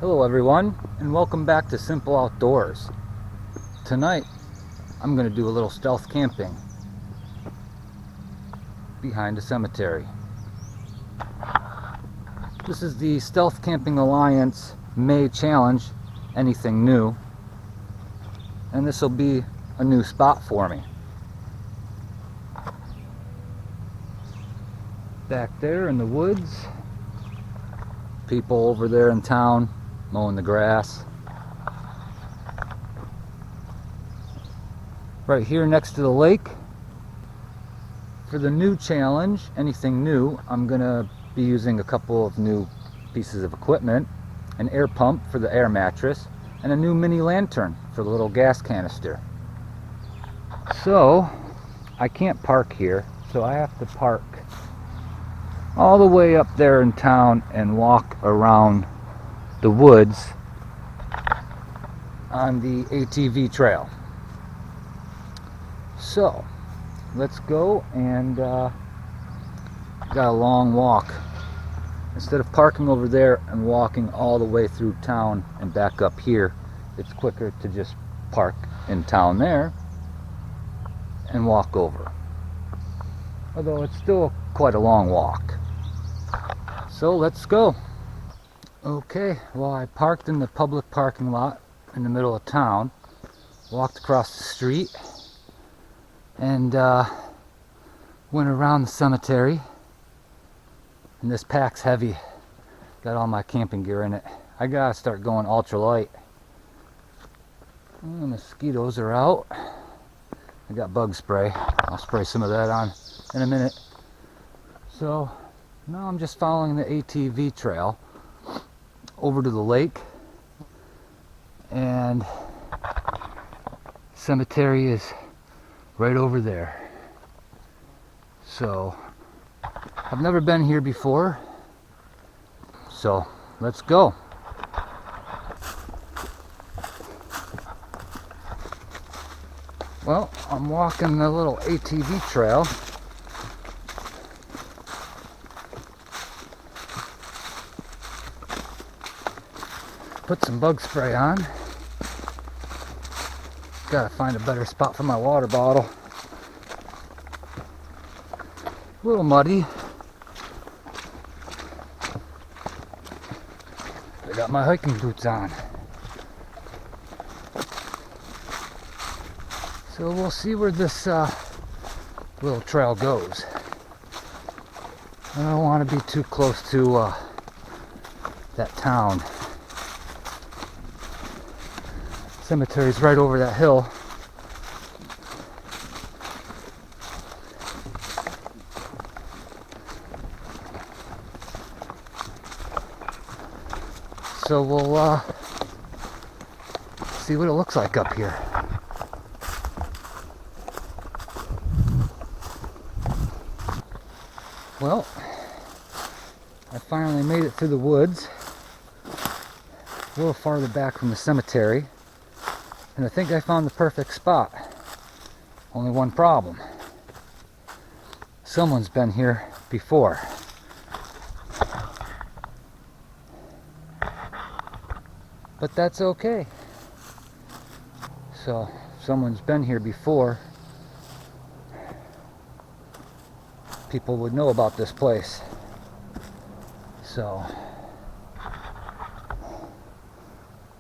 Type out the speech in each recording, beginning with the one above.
Hello everyone, and welcome back to Simple Outdoors. Tonight I'm going to do a little stealth camping behind a cemetery. This is the Stealth Camping Alliance May Challenge, anything new, and this will be a new spot for me. Back there in the woods, people over there in town mowing the grass. Right here next to the lake, for the new challenge, anything new, I'm gonna be using a couple of new pieces of equipment: an air pump for the air mattress and a new mini lantern for the little gas canister. So I can't park here, so I have to park all the way up there in town and walk around the woods on the ATV trail. So let's go, and got a long walk. Instead of parking over there and walking all the way through town and back up here, it's quicker to just park in town there and walk over, although it's still quite a long walk. So let's go. Okay, well, I parked in the public parking lot in the middle of town, walked across the street, and went around the cemetery. And this pack's heavy, got all my camping gear in it. I gotta start going ultralight. The mosquitoes are out. I got bug spray. I'll spray some of that on in a minute. So now I'm just following the ATV trail over to the lake, and cemetery is right over there. So I've never been here before, so let's go. Well, I'm walking the little ATV trail. Put some bug spray on. Gotta find a better spot for my water bottle. A little muddy. I got my hiking boots on. So we'll see where this little trail goes. I don't want to be too close to that town. Cemetery's right over that hill. So we'll see what it looks like up here. Well, I finally made it through the woods, a little farther back from the cemetery. And I think I found the perfect spot. Only one problem. Someone's been here before. But that's okay. So, if someone's been here before, people would know about this place. So,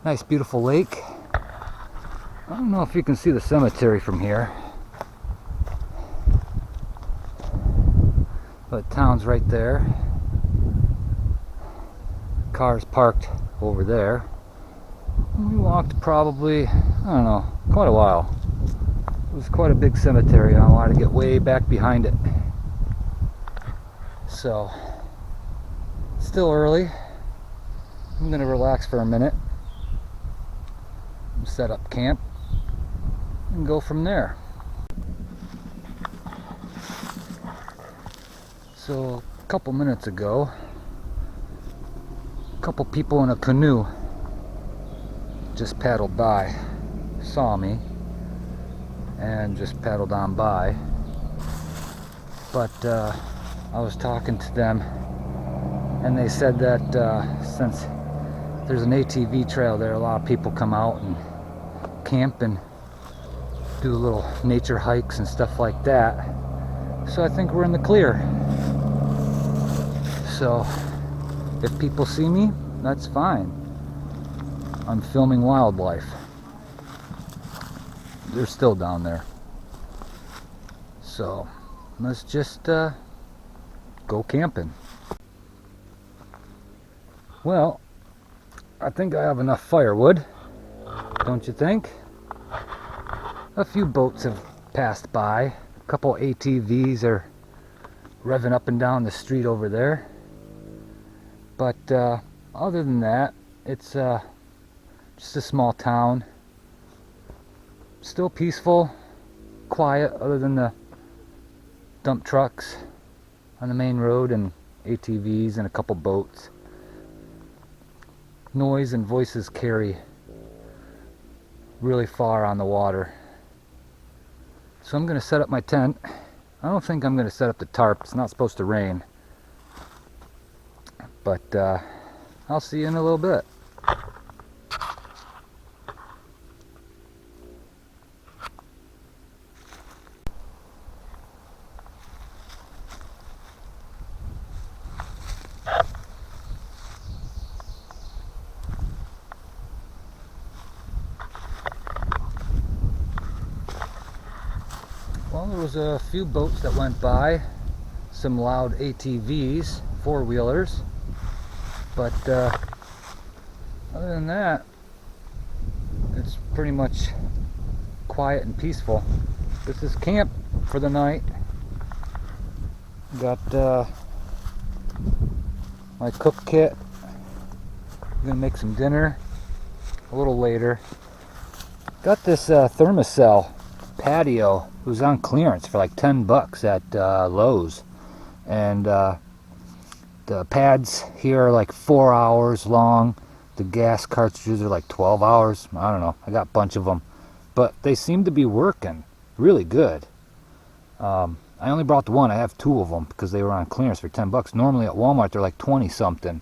nice beautiful lake. I don't know if you can see the cemetery from here, but town's right there. Car's parked over there. We walked probably, I don't know, quite a while. It was quite a big cemetery. I wanted to get way back behind it. So, it's still early. I'm gonna relax for a minute, set up camp, and go from there. So a couple minutes ago, a couple people in a canoe just paddled by, saw me, and just paddled on by. But I was talking to them, and they said that since there's an ATV trail there. A lot of people come out and camp and do little nature hikes and stuff like that. So I think we're in the clear. So if people see me, that's fine. I'm filming wildlife. They're still down there. So let's just go camping. Well, I think I have enough firewood, don't you think? A few boats have passed by. A couple ATVs are revving up and down the street over there. But other than that, it's just a small town. Still peaceful, quiet, other than the dump trucks on the main road and ATVs and a couple boats. Noise and voices carry really far on the water. So I'm going to set up my tent. I don't think I'm going to set up the tarp. It's not supposed to rain. But I'll see you in a little bit. Well, there was a few boats that went by, some loud ATVs, four-wheelers, but other than that, it's pretty much quiet and peaceful. This is camp for the night. Got my cook kit. I'm gonna make some dinner a little later. Got this thermocell patio. It was on clearance for like 10 bucks at Lowe's, and the pads here are like 4 hours long. The gas cartridges are like 12 hours. I don't know, I got a bunch of them, but they seem to be working really good. I only brought the one. I have two of them because they were on clearance for 10 bucks. Normally at Walmart they're like 20 something.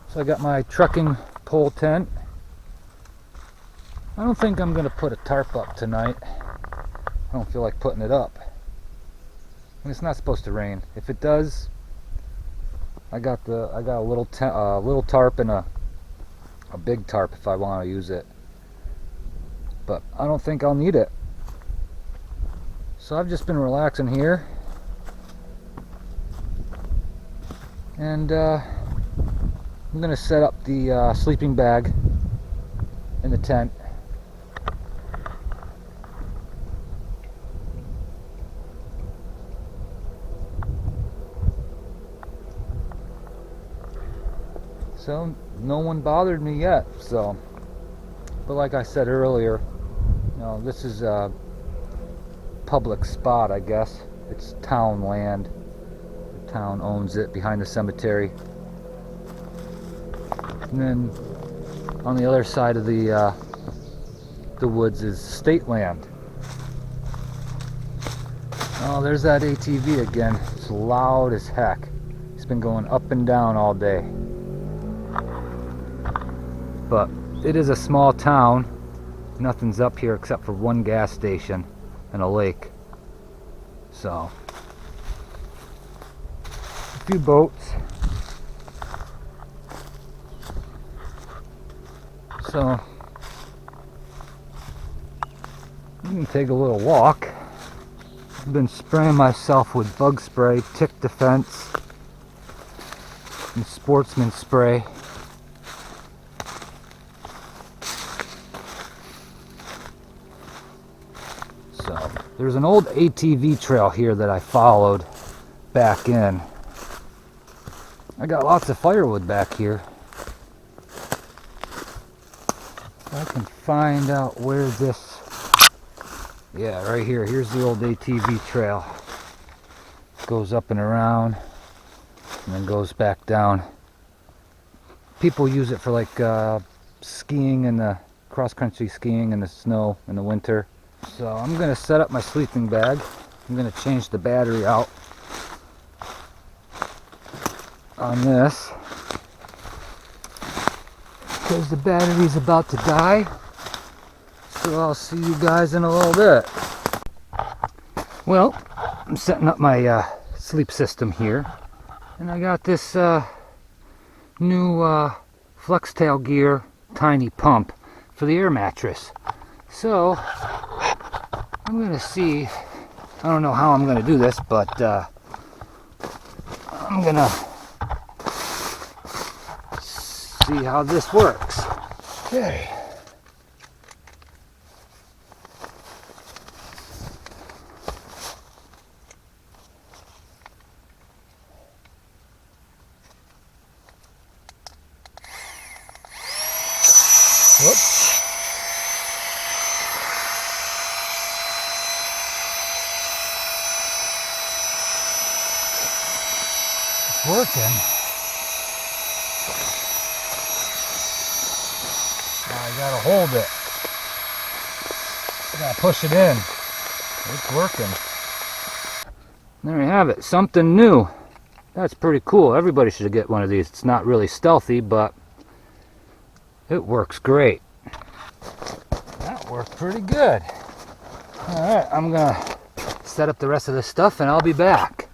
So I got my trucking pole tent. I don't think I'm gonna put a tarp up tonight. I don't feel like putting it up. And it's not supposed to rain. If it does, I got a little tarp and a big tarp if I want to use it. But I don't think I'll need it. So I've just been relaxing here, and I'm gonna set up the sleeping bag in the tent. So no one bothered me yet. So, but like I said earlier, you know, this is a public spot, I guess. It's town land. The town owns it, behind the cemetery. And then on the other side of the woods is state land. Oh, there's that ATV again. It's loud as heck. It's been going up and down all day. But it is a small town. Nothing's up here except for one gas station and a lake. So, a few boats. So, you can take a little walk. I've been spraying myself with bug spray, tick defense, and sportsman spray. So, there's an old ATV trail here that I followed back in. I got lots of firewood back here. I can find out where this... Yeah, right here. Here's the old ATV trail. Goes up and around, and then goes back down. People use it for like skiing and the cross-country skiing in the snow in the winter. So I'm going to set up my sleeping bag. I'm going to change the battery out on this. because the battery's about to die. So I'll see you guys in a little bit. Well, I'm setting up my sleep system here, and I got this new flex tail gear tiny pump for the air mattress. So I'm gonna see, I don't know how I'm gonna do this, but I'm gonna see how this works. Okay. Whoops. It's working. Now I gotta hold it. I gotta push it in. It's working. There you have it. Something new. That's pretty cool. Everybody should get one of these. It's not really stealthy, but it works great. That worked pretty good. Alright, I'm gonna set up the rest of this stuff and I'll be back.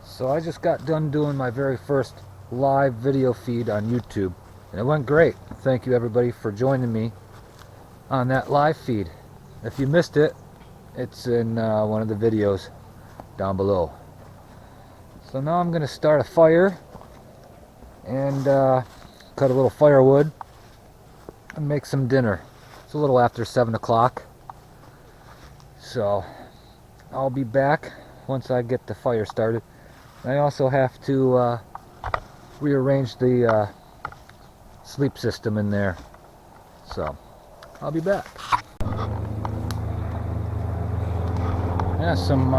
So I just got done doing my very first live video feed on YouTube, and it went great. Thank you everybody for joining me on that live feed. If you missed it, it's in one of the videos down below. So now I'm gonna start a fire and cut a little firewood and make some dinner. It's a little after 7 o'clock, so I'll be back once I get the fire started. I also have to rearrange the sleep system in there, so I'll be back. Yeah, some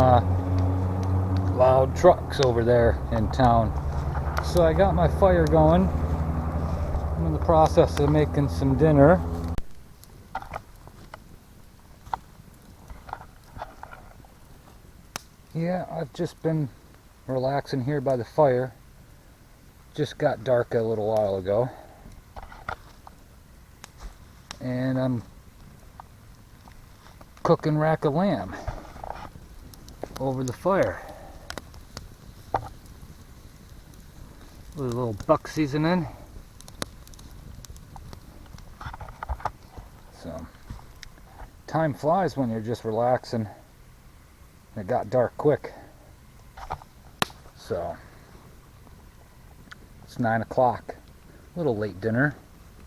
loud trucks over there in town. So I got my fire going. I'm in the process of making some dinner. Yeah, I've just been relaxing here by the fire. Just got dark a little while ago. And I'm cooking rack of lamb over the fire with a little buck seasoning. So time flies when you're just relaxing. It got dark quick, so it's 9 o'clock. A little late dinner,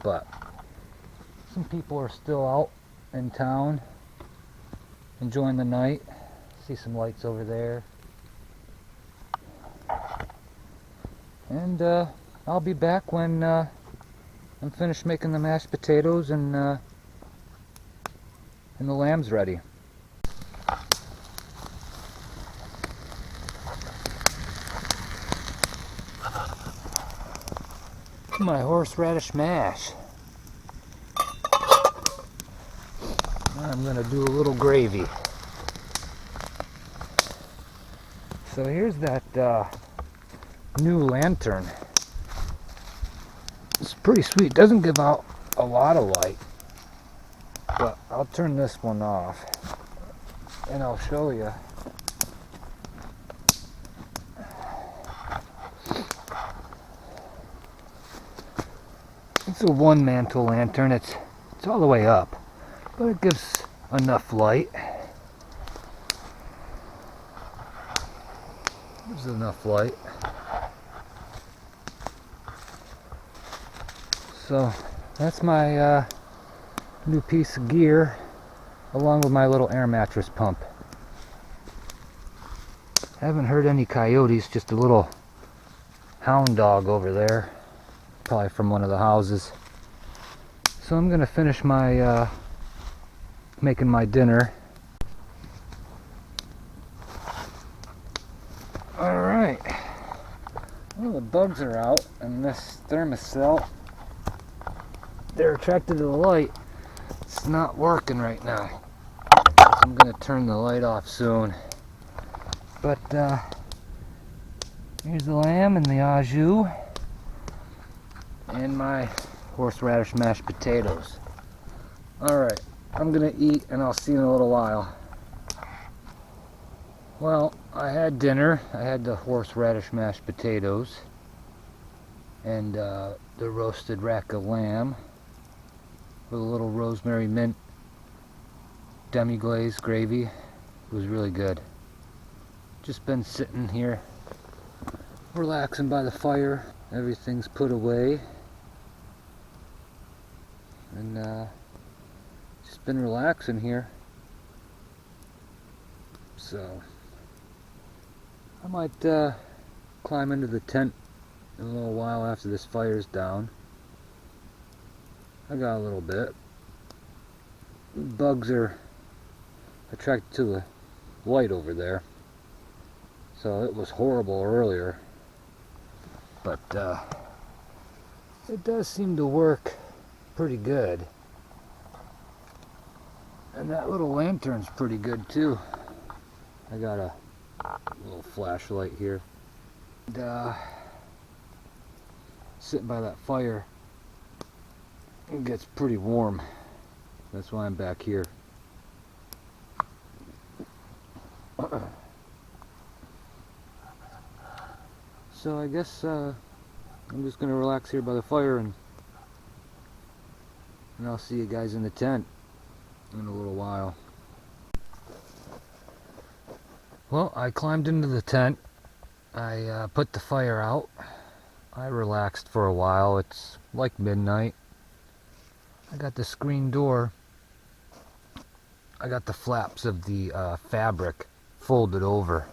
but some people are still out in town enjoying the night. See some lights over there. And I'll be back when I'm finished making the mashed potatoes and the lamb's ready. My horseradish mash. I'm gonna do a little gravy. So here's that new lantern. It's pretty sweet. Doesn't give out a lot of light, but I'll turn this one off and I'll show you. It's a one mantle lantern. It's all the way up, but it gives enough light. Gives enough light. So that's my new piece of gear, along with my little air mattress pump. Haven't heard any coyotes, just a little hound dog over there, probably from one of the houses. So I'm gonna finish my making my dinner. Alright, well, the bugs are out, and this thermostat, they're attracted to the light. It's not working right now, so I'm gonna turn the light off soon. But Here's the lamb and the au jus. And my horseradish mashed potatoes. Alright, I'm gonna eat and I'll see you in a little while. Well, I had dinner. I had the horseradish mashed potatoes and the roasted rack of lamb with a little rosemary mint demi-glaze gravy. It was really good. Just been sitting here relaxing by the fire. Everything's put away and just been relaxing here. So I might climb into the tent in a little while after this fire's down. I got a little bit. Bugs are attracted to the light over there, so it was horrible earlier, but it does seem to work pretty good. And that little lantern's pretty good too. I got a little flashlight here. And, sitting by that fire, it gets pretty warm. That's why I'm back here. So I guess I'm just gonna relax here by the fire, and I'll see you guys in the tent in a little while. Well, I climbed into the tent. I put the fire out. I relaxed for a while. It's like midnight. I got the screen door. I got the flaps of the fabric folded over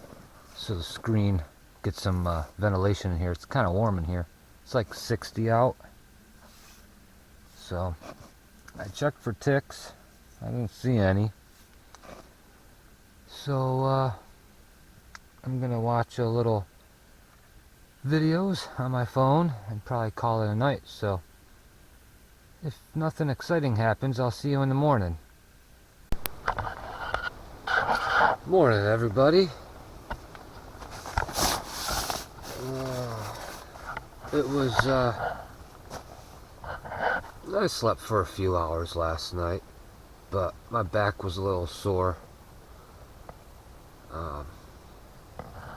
so the screen gets some ventilation in here. It's kind of warm in here. It's like 60 out. So I checked for ticks. I didn't see any. So I'm gonna watch a little videos on my phone and probably call it a night. So if nothing exciting happens, I'll see you in the morning. Morning, everybody. It was I slept for a few hours last night, but my back was a little sore.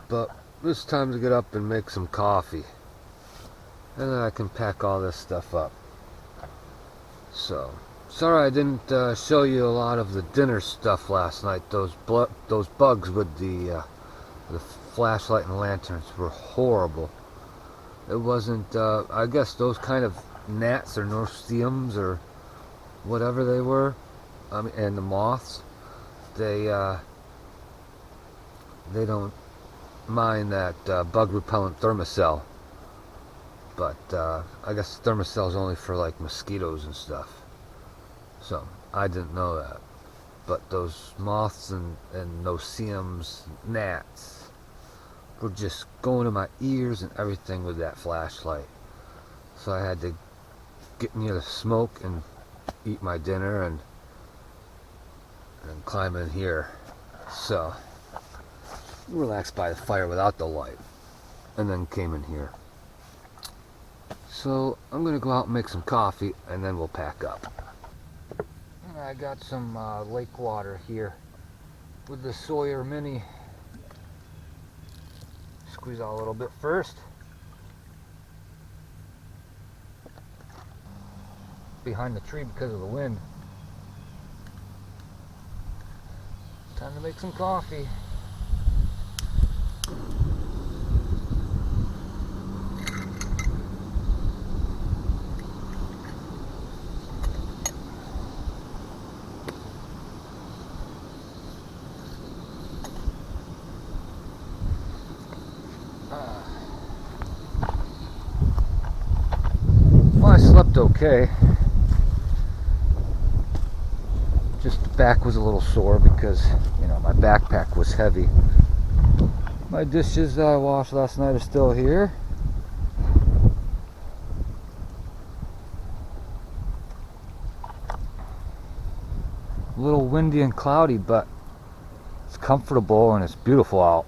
But it's time to get up and make some coffee, and then I can pack all this stuff up. So sorry I didn't show you a lot of the dinner stuff last night. Those bugs with the flashlight and lanterns were horrible. It wasn't I guess those kind of gnats or norseums or whatever they were, and the moths, they don't mind that bug repellent Thermacell, but I guess Thermacell is only for like mosquitoes and stuff, so I didn't know that. But those moths and noseums, gnats, were just going to my ears and everything with that flashlight. So I had to get near the smoke and eat my dinner and climb in here. So relaxed by the fire without the light, and then came in here. So I'm gonna go out and make some coffee, and then we'll pack up. And I got some lake water here with the Sawyer Mini. Squeeze out a little bit first. Behind the tree because of the wind. Time to make some coffee. Well, I slept okay. Just the back was a little sore because, you know, my backpack was heavy. My dishes that I washed last night are still here. A little windy and cloudy, but it's comfortable and it's beautiful out.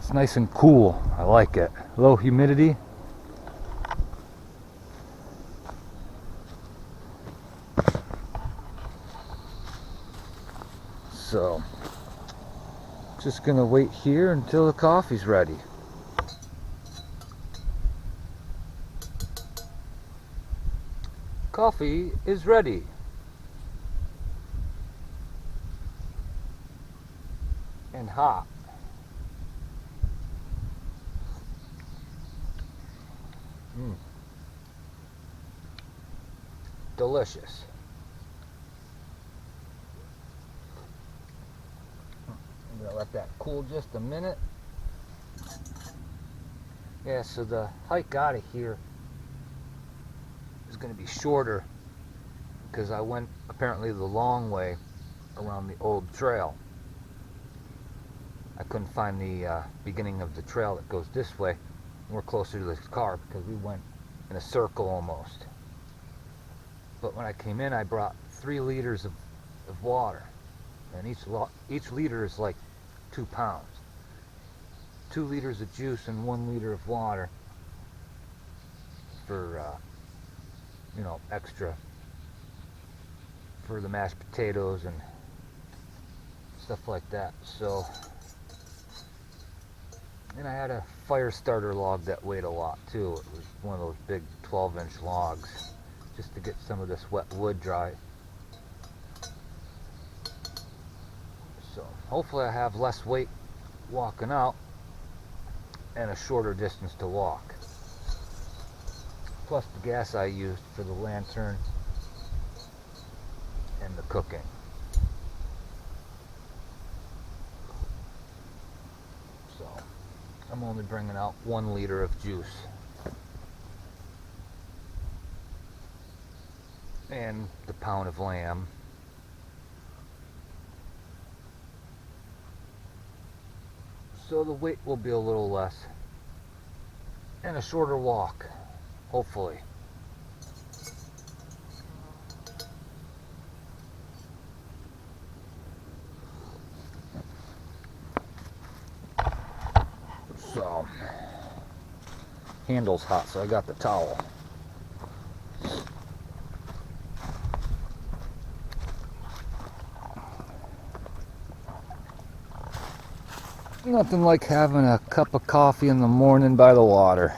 It's nice and cool. I like it. Low humidity. So, just gonna wait here until the coffee's ready. Coffee is ready. And hot. Delicious. I'm gonna let that cool just a minute. Yeah, so the hike out of here is going to be shorter because I went apparently the long way around the old trail. I couldn't find the beginning of the trail that goes this way. We're closer to this car because we went in a circle almost. But when I came in, I brought 3 liters of water, and each liter is like 2 pounds. 2 liters of juice and 1 liter of water for you know, extra for the mashed potatoes and stuff like that. So, and I had a fire starter log that weighed a lot too. It was one of those big 12-inch logs, just to get some of this wet wood dry. So hopefully I have less weight walking out and a shorter distance to walk. Plus the gas I used for the lantern and the cooking. So I'm only bringing out 1 liter of juice. And the pound of lamb. So the weight will be a little less. And a shorter walk, hopefully. So, handle's hot, so I got the towel. Nothing like having a cup of coffee in the morning by the water.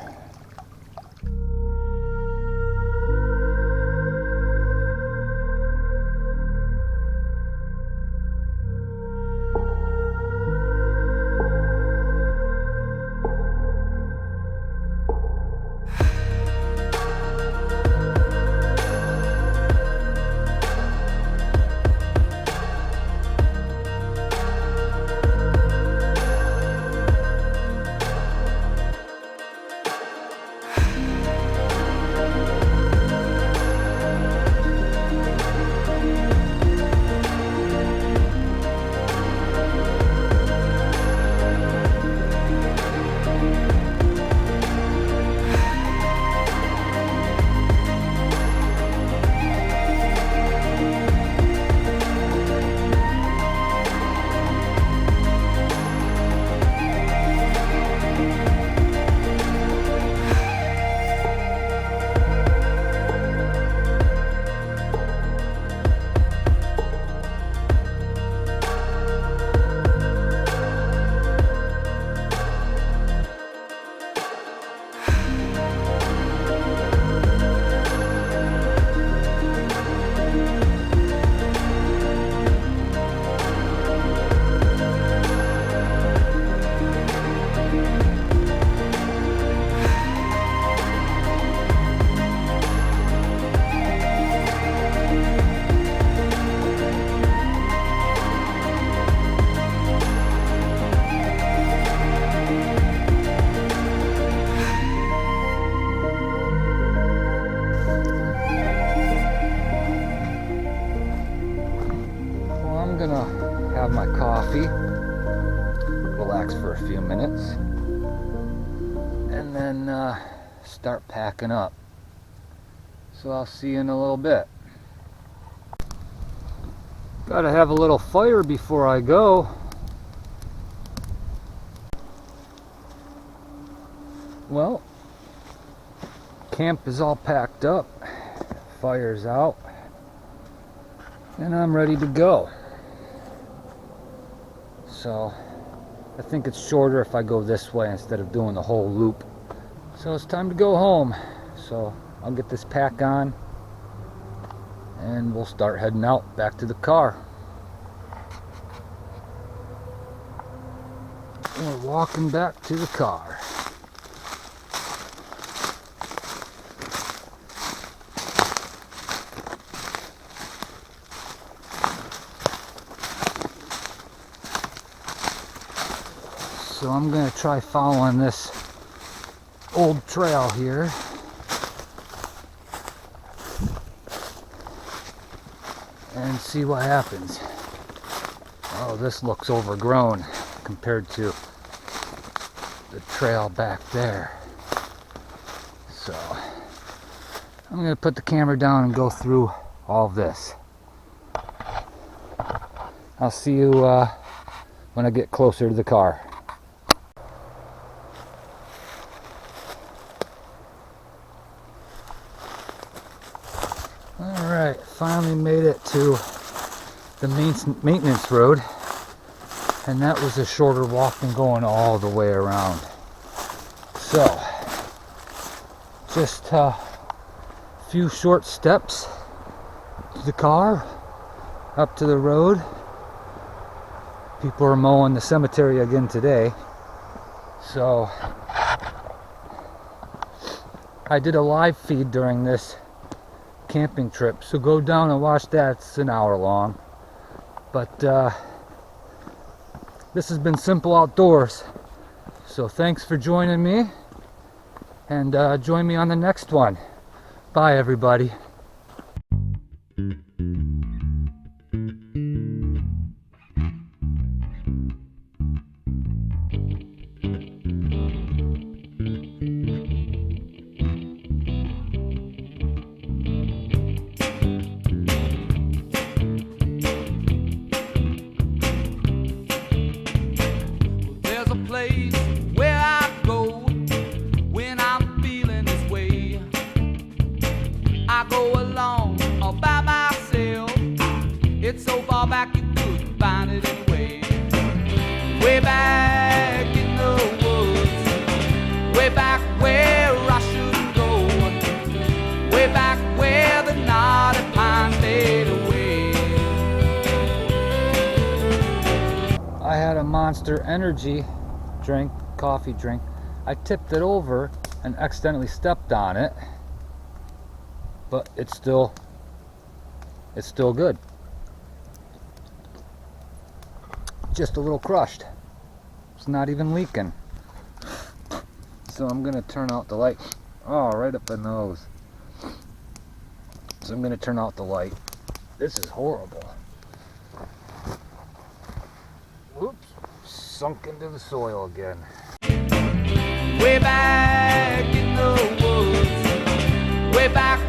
Have my coffee, relax for a few minutes, and then start packing up. So I'll see you in a little bit. Gotta have a little fire before I go. Well, camp is all packed up, fire's out, and I'm ready to go. So I think it's shorter if I go this way instead of doing the whole loop. So it's time to go home. So I'll get this pack on and we'll start heading out back to the car. We're walking back to the car. So I'm going to try following this old trail here. And see what happens. Oh, this looks overgrown compared to the trail back there. So I'm going to put the camera down and go through all of this. I'll see you when I get closer to the car. Alright, finally made it to the maintenance road, and that was a shorter walk than going all the way around. So just a few short steps to the car, up to the road. People are mowing the cemetery again today, so I did a live feed during this camping trip, so go down and watch that. It's an hour long, but this has been Simple Outdoors, so thanks for joining me, and join me on the next one. Bye everybody. It's so far back you couldn't find it anyway. Way back in the woods, way back where I shouldn't go, way back where the knotty pine fade away. I had a Monster Energy drink, coffee drink. I tipped it over and accidentally stepped on it, but it's still good. Just a little crushed. It's not even leaking. So I'm gonna turn out the light. Oh, right up the nose. So I'm gonna turn out the light. This is horrible. Whoops, sunk into the soil again. Way back in the woods, way back